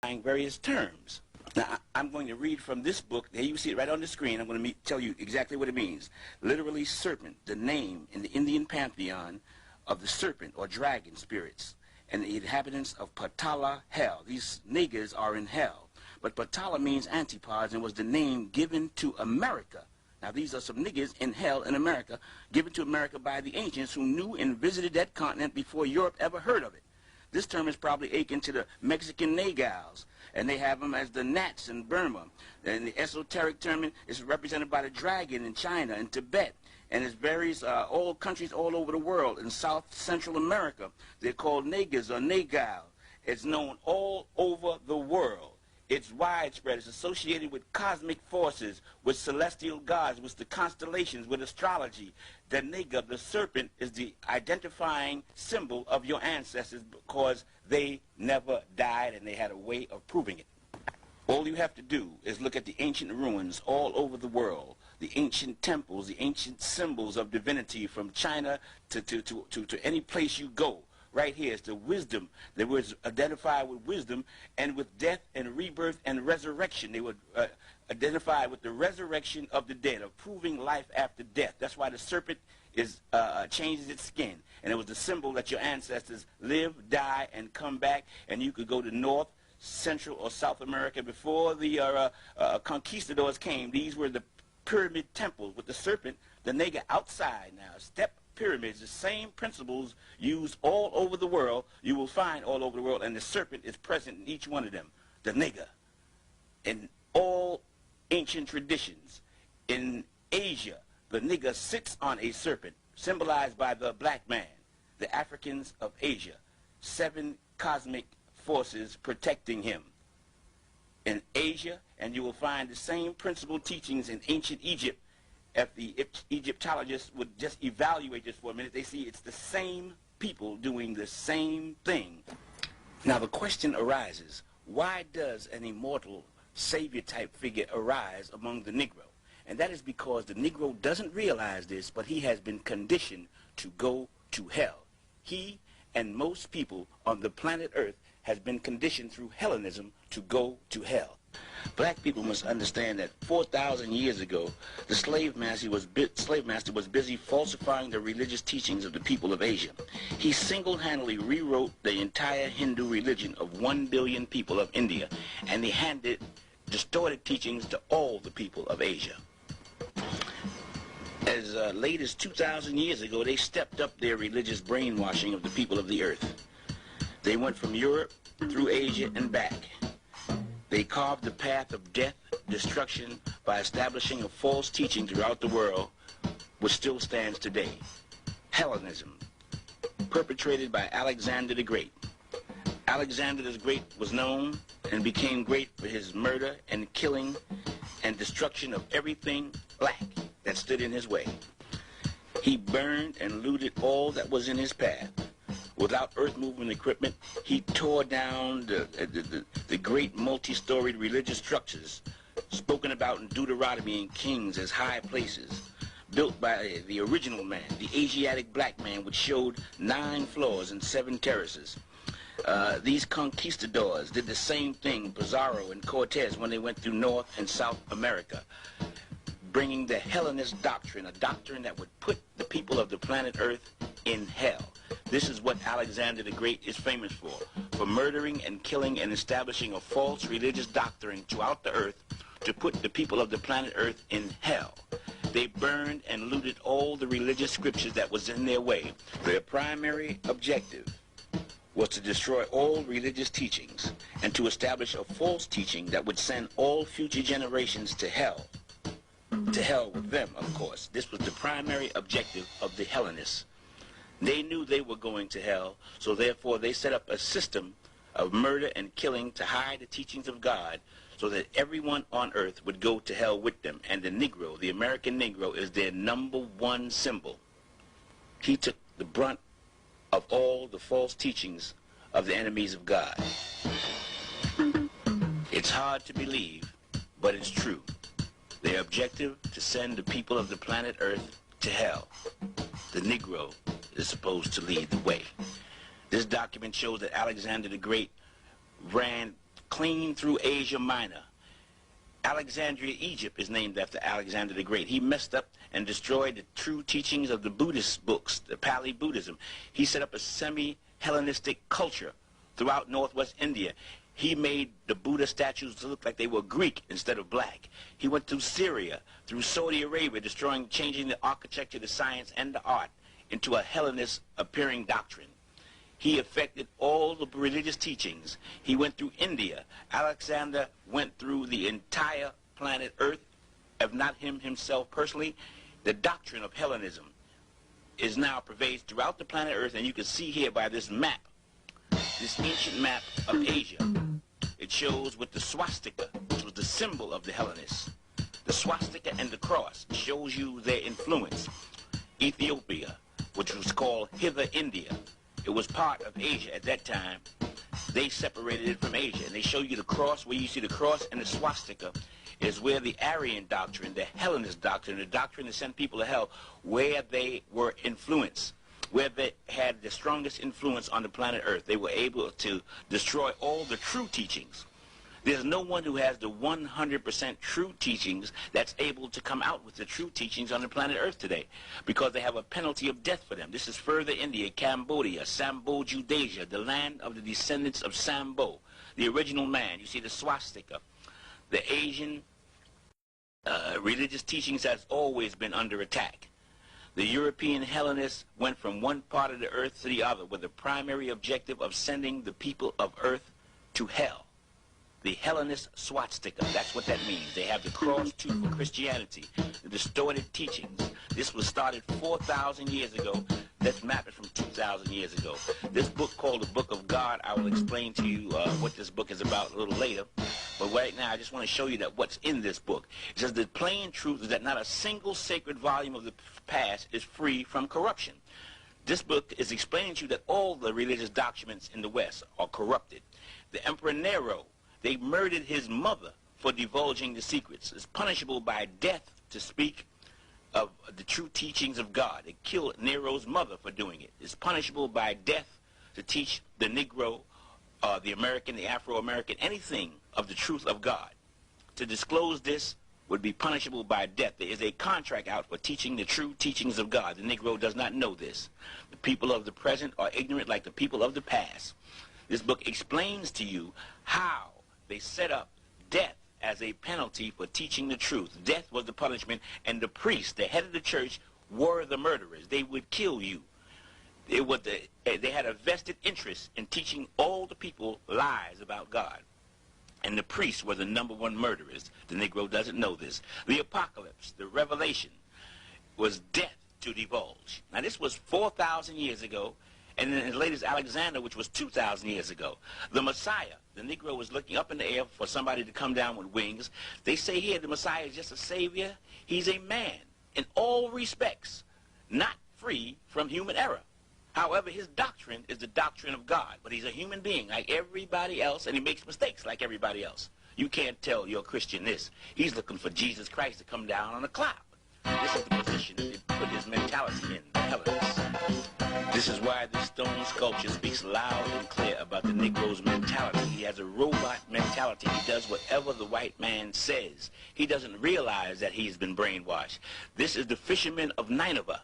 various terms. Now, I'm going to read from this book. There you see it right on the screen. I'm going to tell you exactly what it means. Literally, serpent, the name in the Indian pantheon of the serpent or dragon spirits and the inhabitants of Patala, hell. These niggas are in hell. But Patala means antipodes and was the name given to America. Now, these are some niggas in hell in America, given to America by the ancients who knew and visited that continent before Europe ever heard of it. This term is probably akin to the Mexican nagals, and they have them as the gnats in Burma. And the esoteric term is represented by the dragon in China and Tibet, and it varies all countries all over the world. In South Central America, they're called negas or nagal. It's known all over the world. It's widespread. It's associated with cosmic forces, with celestial gods, with the constellations, with astrology. The nigga, the serpent, is the identifying symbol of your ancestors because they never died and they had a way of proving it. All you have to do is look at the ancient ruins all over the world, the ancient temples, the ancient symbols of divinity from China to any place you go. Right here is the wisdom. They were identified with wisdom and with death and rebirth and resurrection. They were identified with the resurrection of the dead, of proving life after death. That's why the serpent changes its skin. And it was the symbol that your ancestors live, die, and come back. And you could go to North, Central, or South America. Before the conquistadors came, these were the pyramid temples with the serpent, the nigga outside now. Step pyramids, the same principles used all over the world, you will find all over the world, and the serpent is present in each one of them. The nigger. In all ancient traditions, in Asia, the nigger sits on a serpent, symbolized by the black man, the Africans of Asia, 7 cosmic forces protecting him. In Asia, and you will find the same principle teachings in ancient Egypt. If the Egyptologists would just evaluate this for a minute, they see it's the same people doing the same thing. Now the question arises, why does an immortal savior type figure arise among the Negro? And that is because the Negro doesn't realize this, but he has been conditioned to go to hell. He and most people on the planet Earth has been conditioned through Hellenism to go to hell. Black people must understand that 4,000 years ago, the slave master was busy falsifying the religious teachings of the people of Asia. He single-handedly rewrote the entire Hindu religion of 1 billion people of India, and he handed distorted teachings to all the people of Asia. As late as 2,000 years ago, they stepped up their religious brainwashing of the people of the earth. They went from Europe through Asia and back. They carved the path of death, destruction, by establishing a false teaching throughout the world, which still stands today. Hellenism, perpetrated by Alexander the Great. Alexander the Great was known and became great for his murder and killing and destruction of everything black that stood in his way. He burned and looted all that was in his path. Without earth-moving equipment, he tore down the great multi-storied religious structures spoken about in Deuteronomy and Kings as high places, built by the original man, the Asiatic black man, which showed 9 floors and 7 terraces. These conquistadors did the same thing, Pizarro and Cortez, when they went through North and South America, bringing the Hellenist doctrine, a doctrine that would put the people of the planet Earth in hell. This is what Alexander the Great is famous for murdering and killing and establishing a false religious doctrine throughout the earth to put the people of the planet Earth in hell. They burned and looted all the religious scriptures that was in their way. Their primary objective was to destroy all religious teachings and to establish a false teaching that would send all future generations to hell. To hell with them, of course. This was the primary objective of the Hellenists. They knew they were going to hell, so therefore they set up a system of murder and killing to hide the teachings of God so that everyone on earth would go to hell with them. And the Negro, the American Negro, is their #1 symbol. He took the brunt of all the false teachings of the enemies of God. It's hard to believe, but it's true. Their objective to send the people of the planet Earth to hell. The Negro is supposed to lead the way. This document shows that Alexander the Great ran clean through Asia Minor. Alexandria, Egypt is named after Alexander the Great. He messed up and destroyed the true teachings of the Buddhist books, the Pali Buddhism. He set up a semi-Hellenistic culture throughout northwest India. He made the Buddha statues to look like they were Greek instead of black. He went through Syria, through Saudi Arabia, changing the architecture, the science, and the art into a Hellenist-appearing doctrine. He affected all the religious teachings. He went through India. Alexander went through the entire planet Earth, if not him himself personally. The doctrine of Hellenism is now pervades throughout the planet Earth, and you can see here by this map, this ancient map of Asia. It shows with the swastika, which was the symbol of the Hellenists. The swastika and the cross shows you their influence. Ethiopia, which was called Hither India, it was part of Asia at that time. They separated it from Asia, and they show you the cross. Where you see the cross and the swastika is where the Aryan doctrine, the Hellenist doctrine, the doctrine that sent people to hell, where they were influenced, where they had the strongest influence on the planet Earth. They were able to destroy all the true teachings. There's no one who has the 100% true teachings that's able to come out with the true teachings on the planet Earth today, because they have a penalty of death for them. This is further India, Cambodia, Sambo Judasia, the land of the descendants of Sambo, the original man. You see the swastika. The Asian religious teachings has always been under attack. The European Hellenists went from one part of the earth to the other with the primary objective of sending the people of earth to hell. The Hellenist swastika, that's what that means. They have the cross too for Christianity, the distorted teachings. This was started 4,000 years ago. Let's map it from 2,000 years ago. This book called the Book of God, I will explain to you what this book is about a little later. But right now, I just want to show you that what's in this book. It says the plain truth is that not a single sacred volume of the past is free from corruption. This book is explaining to you that all the religious documents in the West are corrupted. The Emperor Nero, they murdered his mother for divulging the secrets. It's punishable by death to speak of the true teachings of God. They killed Nero's mother for doing it. It's punishable by death to teach the Negro, the American, the Afro-American, anything of the truth of God. To disclose this would be punishable by death. There is a contract out for teaching the true teachings of God. The Negro does not know this. The people of the present are ignorant like the people of the past. This book explains to you how they set up death as a penalty for teaching the truth. Death was the punishment, and the priests, the head of the church, were the murderers. They would kill you. They had a vested interest in teaching all the people lies about God. And the priests were the #1 murderers. The Negro doesn't know this. The apocalypse, the revelation, was death to divulge. Now this was 4,000 years ago, and then as late as Alexander, which was 2,000 years ago. The Messiah, the Negro was looking up in the air for somebody to come down with wings. They say here the Messiah is just a savior. He's a man in all respects, not free from human error. However, his doctrine is the doctrine of God, but he's a human being like everybody else, and he makes mistakes like everybody else. You can't tell your Christian this. He's looking for Jesus Christ to come down on a cloud. This is the position he put his mentality in, the Hellenists. This is why the stone sculpture speaks loud and clear about the Negro's mentality. He has a robot mentality. He does whatever the white man says. He doesn't realize that he's been brainwashed. This is the fisherman of Nineveh,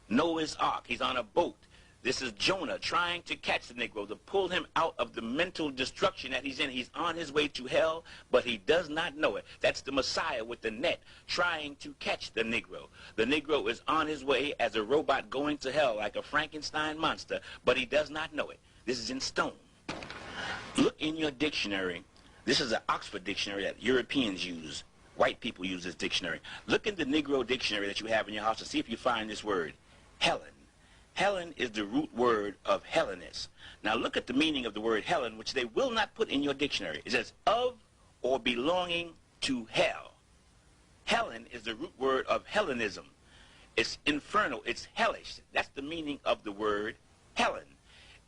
Noah's Ark. He's on a boat. This is Jonah trying to catch the Negro, to pull him out of the mental destruction that he's in. He's on his way to hell, but he does not know it. That's the Messiah with the net trying to catch the Negro. The Negro is on his way as a robot going to hell like a Frankenstein monster, but he does not know it. This is in stone. Look in your dictionary. This is an Oxford dictionary that Europeans use. White people use this dictionary. Look in the Negro dictionary that you have in your house and see if you find this word, Helen. Helen is the root word of Hellenist. Now look at the meaning of the word Helen, which they will not put in your dictionary. It says of or belonging to hell. Helen is the root word of Hellenism. It's infernal. It's hellish. That's the meaning of the word Helen.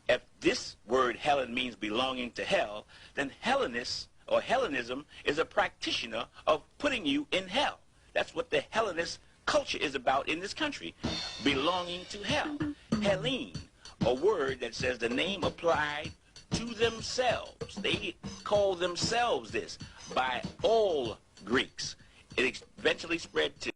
If this word Helen means belonging to hell, then Hellenist or Hellenism is a practitioner of putting you in hell. That's what the Hellenist culture is about in this country, belonging to hell. Helene, a word that says the name applied to themselves. They call themselves this by all Greeks. It eventually spread to